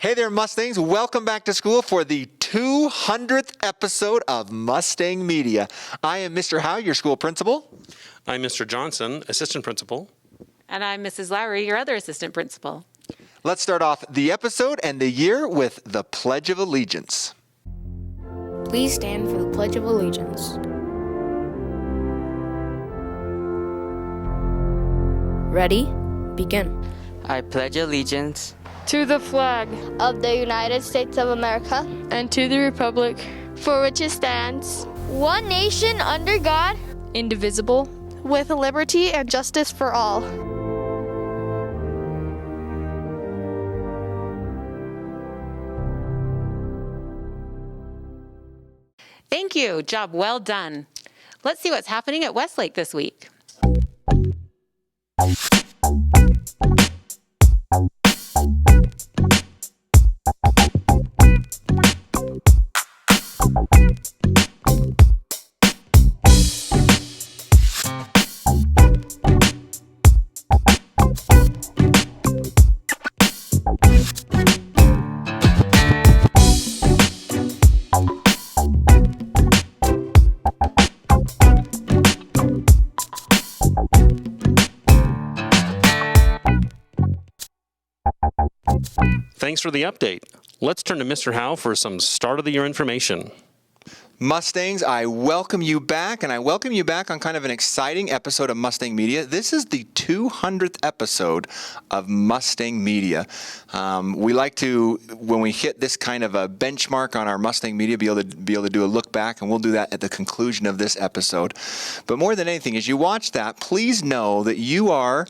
Hey there, Mustangs. Welcome back to school for the 200th episode of Mustang Media. I am Mr. Howe, your school principal. I'm Mr. Johnson, assistant principal. And I'm Mrs. Lowry, your other assistant principal. Let's start off the episode and the year with the Pledge of Allegiance. Please stand for the Pledge of Allegiance. Ready? Begin. I pledge allegiance to the flag of the United States of America and to the republic for which it stands, one nation under God, indivisible, with liberty and justice for all. Thank you. Job well done. Let's see what's happening at Westlake this week. Thanks for the update. Let's turn to Mr. Howe for some start of the year information. Mustangs, I welcome you back, and I welcome you back on kind of an exciting episode of Mustang Media. This is the 200th episode of Mustang Media. We like to, when we hit this kind of a benchmark on our Mustang Media, be able to do a look back, and we'll do that at the conclusion of this episode. But more than anything, as you watch that, please know that you are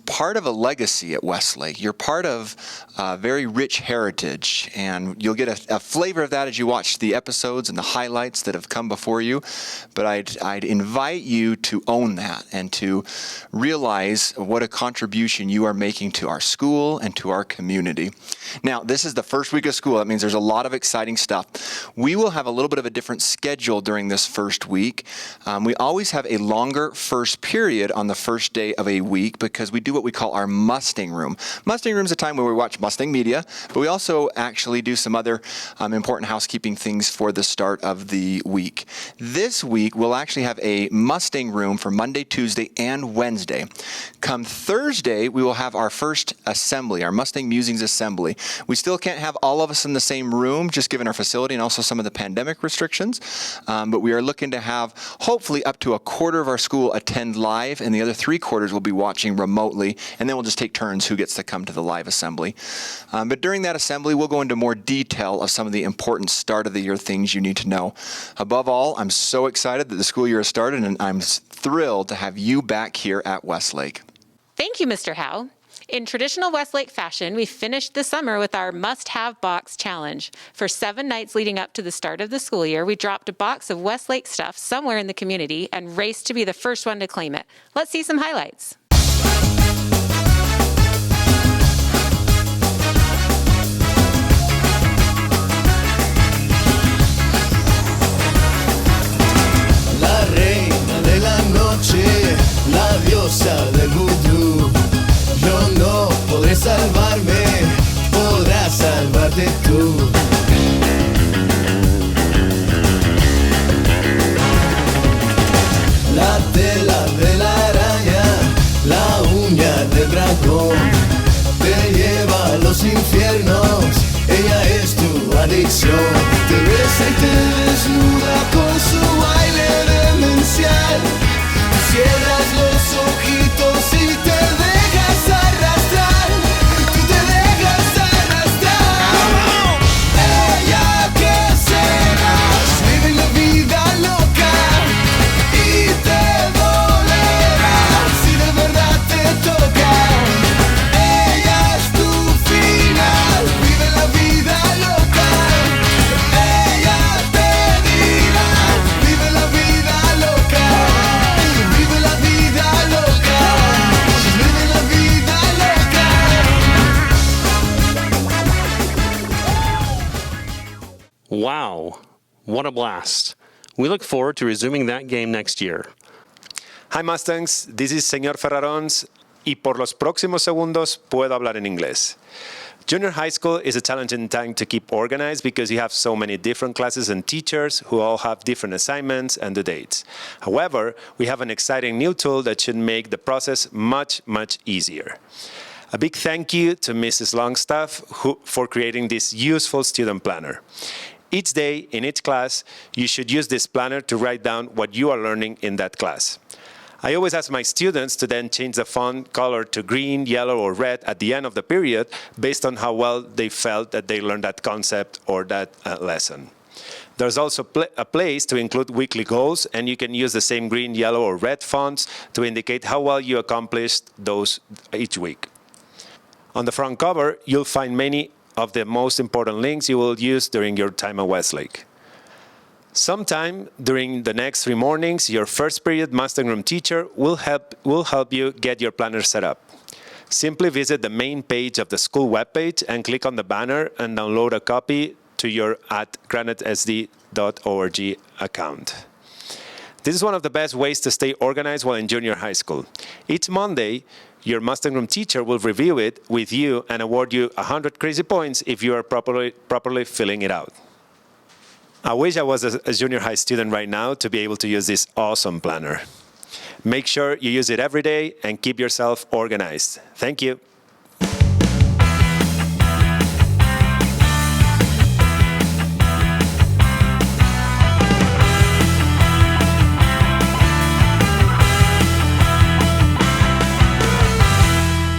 part of a legacy at Westlake. You're part of a very rich heritage, and you'll get a flavor of that as you watch the episodes and the highlights that have come before you. But I'd invite you to own that and to realize what a contribution you are making to our school and to our community. Now, this is the first week of school. That means there's a lot of exciting stuff. We will have a little bit of a different schedule during this first week. We always have a longer first period on the first day of a week because we do what we call our Mustang Room. Mustang Room is a time where we watch Mustang Media, but we also actually do some other important housekeeping things for the start of the week. This week, we'll actually have a Mustang Room for Monday, Tuesday, and Wednesday. Come Thursday, we will have our first assembly, our Mustang Musings assembly. We still can't have all of us in the same room, just given our facility and also some of the pandemic restrictions, but we are looking to have hopefully up to a quarter of our school attend live, and the other 3/4 will be watching remotely, and then we'll just take turns who gets to come to the live assembly. But during that assembly, we'll go into more detail of some of the important start of the year things you need to know. Above all, I'm so excited that the school year has started, and I'm thrilled to have you back here at Westlake. Thank you, Mr. Howe. In traditional Westlake fashion, we finished the summer with our must-have box challenge. For 7 nights leading up to the start of the school year, we dropped a box of Westlake stuff somewhere in the community and raced to be the first one to claim it. Let's see some highlights. La reina de la noche, la diosa del vudú. Yo no podré salvarme, podrás salvarte tú. La tela de la araña, la uña del dragón, te lleva a los infiernos, ella es tu adicción. Te besa y te desnuda con su baile demencial. Cierras los ojitos y te dejas arrastrar. Tú te dejas arrastrar. Ella que serás, vive la vida loca y te dolerá si de verdad te toca. Ella es tu final, vive la vida loca. Ella te dirá, vive la vida loca. Vive la vida loca. Vive la vida loca. Wow, what a blast. We look forward to resuming that game next year. Hi Mustangs, this is Señor Ferrarons y por los próximos segundos puedo hablar en inglés. Junior high school is a challenging time to keep organized because you have so many different classes and teachers who all have different assignments and due dates. However, we have an exciting new tool that should make the process much, much easier. A big thank you to Mrs. Longstaff for creating this useful student planner. Each day, in each class, you should use this planner to write down what you are learning in that class. I always ask my students to then change the font color to green, yellow, or red at the end of the period based on how well they felt that they learned that concept or that lesson. There's also a place to include weekly goals, and you can use the same green, yellow, or red fonts to indicate how well you accomplished those each week. On the front cover, you'll find many of the most important links you will use during your time at Westlake. Sometime during the next 3 mornings, your first period Mustang Room teacher will help you get your planner set up. Simply visit the main page of the school webpage and click on the banner and download a copy to your @granitesd.org account. This is one of the best ways to stay organized while in junior high school. Each Monday, your Mustang Room teacher will review it with you and award you 100 crazy points if you are properly filling it out. I wish I was a junior high student right now to be able to use this awesome planner. Make sure you use it every day and keep yourself organized. Thank you.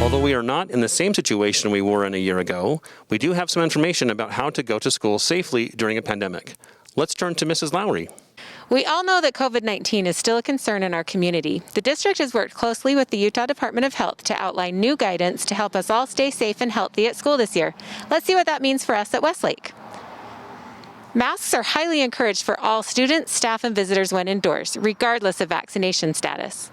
Although we are not in the same situation we were in a year ago, we do have some information about how to go to school safely during a pandemic. Let's turn to Mrs. Lowry. We all know that COVID-19 is still a concern in our community. The district has worked closely with the Utah Department of Health to outline new guidance to help us all stay safe and healthy at school this year. Let's see what that means for us at Westlake. Masks are highly encouraged for all students, staff, and visitors when indoors, regardless of vaccination status.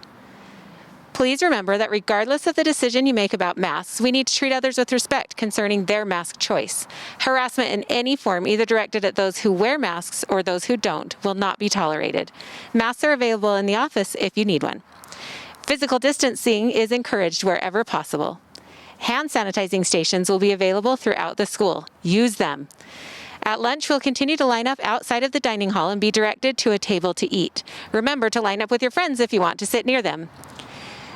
Please remember that regardless of the decision you make about masks, we need to treat others with respect concerning their mask choice. Harassment in any form, either directed at those who wear masks or those who don't, will not be tolerated. Masks are available in the office if you need one. Physical distancing is encouraged wherever possible. Hand sanitizing stations will be available throughout the school. Use them. At lunch, we'll continue to line up outside of the dining hall and be directed to a table to eat. Remember to line up with your friends if you want to sit near them.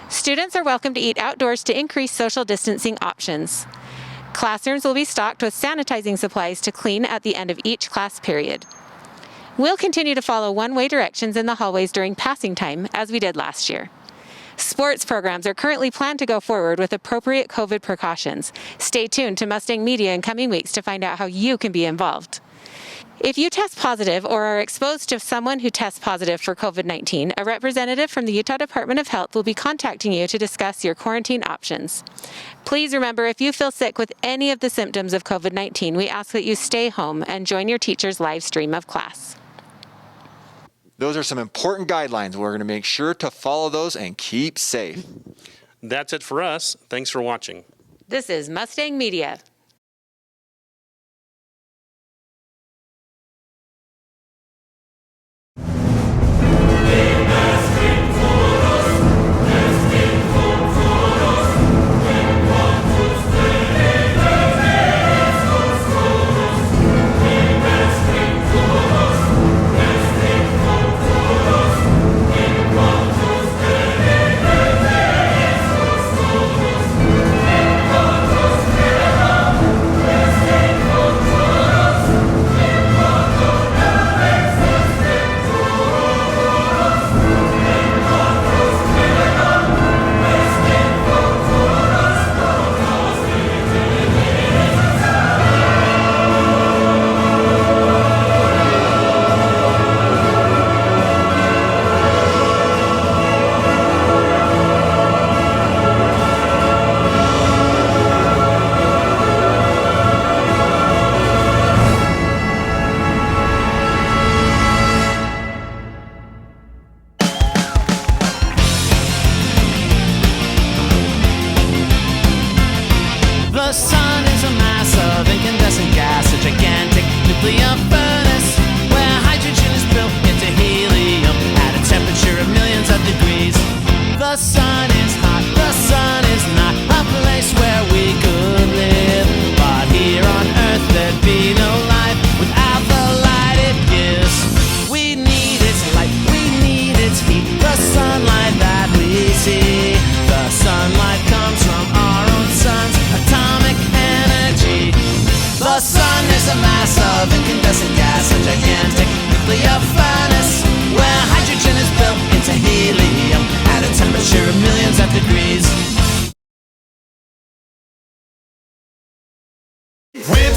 Students are welcome to eat outdoors to increase social distancing options. Classrooms will be stocked with sanitizing supplies to clean at the end of each class period. We'll continue to follow one-way directions in the hallways during passing time, as we did last year. Sports programs are currently planned to go forward with appropriate COVID precautions. Stay tuned to Mustang Media in coming weeks to find out how you can be involved. If you test positive or are exposed to someone who tests positive for COVID-19, a representative from the Utah Department of Health will be contacting you to discuss your quarantine options. Please remember, if you feel sick with any of the symptoms of COVID-19, we ask that you stay home and join your teacher's live stream of class. Those are some important guidelines. We're going to make sure to follow those and keep safe. That's it for us. Thanks for watching. This is Mustang Media. The sun is a mass of incandescent gas, a gigantic nuclear furnace where hydrogen is built into helium at a temperature of millions of degrees. We're